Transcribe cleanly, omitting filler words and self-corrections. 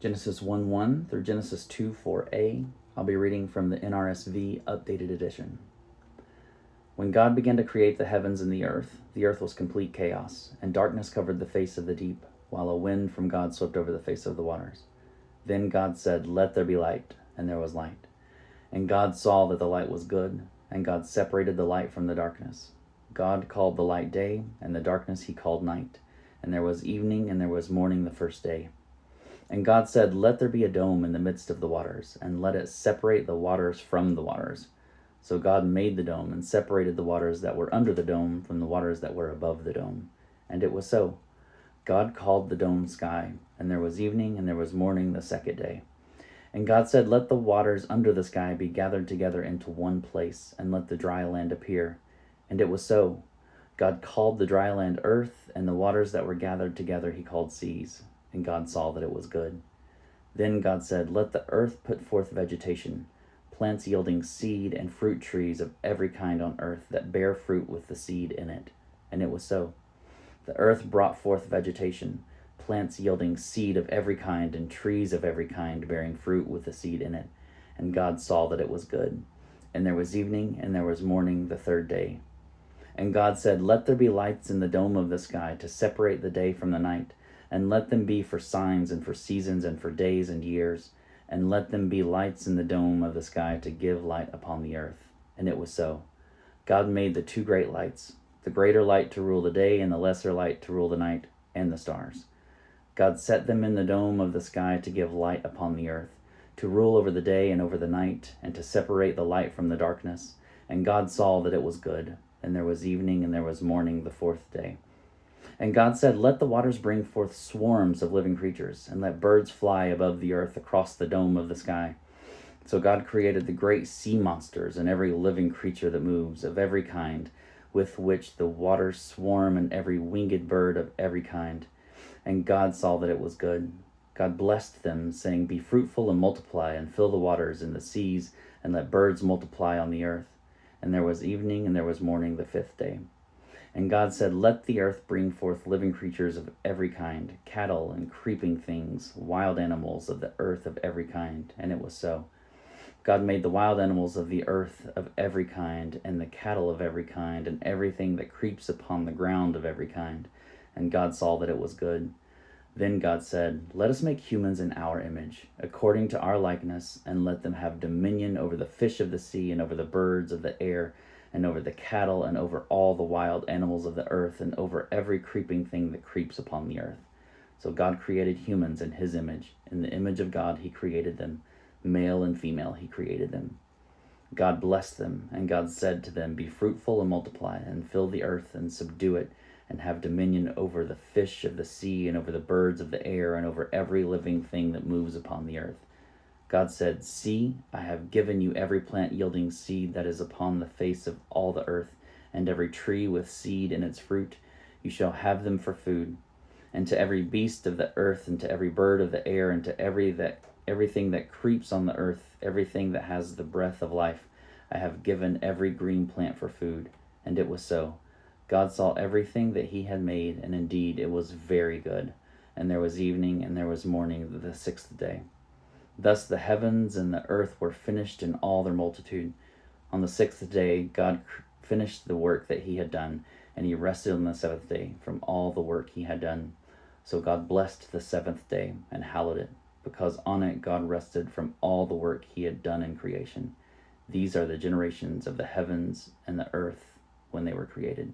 Genesis 1:1 through Genesis 2:4a. I'll be reading from the NRSV Updated Edition. When God began to create the heavens and the earth was complete chaos, and darkness covered the face of the deep, while a wind from God swept over the face of the waters. Then God said, "Let there be light," and there was light. And God saw that the light was good, and God separated the light from the darkness. God called the light day, and the darkness he called night. And there was evening, and there was morning the first day. And God said, "Let there be a dome in the midst of the waters, and let it separate the waters from the waters." So God made the dome, and separated the waters that were under the dome from the waters that were above the dome. And it was so. God called the dome sky, and there was evening, and there was morning the second day. And God said, "Let the waters under the sky be gathered together into one place, and let the dry land appear." And it was so. God called the dry land earth, and the waters that were gathered together he called seas. And God saw that it was good. Then God said, "Let the earth put forth vegetation, plants yielding seed, and fruit trees of every kind on earth that bear fruit with the seed in it." And it was so. The earth brought forth vegetation, plants yielding seed of every kind, and trees of every kind bearing fruit with the seed in it. And God saw that it was good. And there was evening, and there was morning the third day. And God said, "Let there be lights in the dome of the sky to separate the day from the night, and let them be for signs and for seasons and for days and years, and let them be lights in the dome of the sky to give light upon the earth." And it was so. God made the two great lights, the greater light to rule the day and the lesser light to rule the night, and the stars. God set them in the dome of the sky to give light upon the earth, to rule over the day and over the night, and to separate the light from the darkness. And God saw that it was good. And there was evening, and there was morning the fourth day. And God said, "Let the waters bring forth swarms of living creatures, and let birds fly above the earth across the dome of the sky." So God created the great sea monsters and every living creature that moves, of every kind, with which the waters swarm, and every winged bird of every kind. And God saw that it was good. God blessed them, saying, "Be fruitful and multiply, and fill the waters and the seas, and let birds multiply on the earth." And there was evening, and there was morning the fifth day. And God said, "Let the earth bring forth living creatures of every kind, cattle and creeping things, wild animals of the earth of every kind." And it was so. God made the wild animals of the earth of every kind, and the cattle of every kind, and everything that creeps upon the ground of every kind. And God saw that it was good. Then God said, "Let us make humans in our image, according to our likeness, and let them have dominion over the fish of the sea, and over the birds of the air, and over the cattle, and over all the wild animals of the earth, and over every creeping thing that creeps upon the earth." So God created humans in his image. In the image of God he created them. Male and female he created them. God blessed them, and God said to them, "Be fruitful and multiply, and fill the earth, and subdue it, and have dominion over the fish of the sea, and over the birds of the air, and over every living thing that moves upon the earth." God said, "See, I have given you every plant yielding seed that is upon the face of all the earth, and every tree with seed in its fruit. You shall have them for food. And to every beast of the earth, and to every bird of the air, and to everything that creeps on the earth, everything that has the breath of life, I have given every green plant for food." And it was so. God saw everything that he had made, and indeed it was very good. And there was evening, and there was morning the sixth day. Thus the heavens and the earth were finished in all their multitude. On the sixth day God finished the work that he had done, and he rested on the seventh day from all the work he had done. So God blessed the seventh day and hallowed it, because on it God rested from all the work he had done in creation. These are the generations of the heavens and the earth when they were created.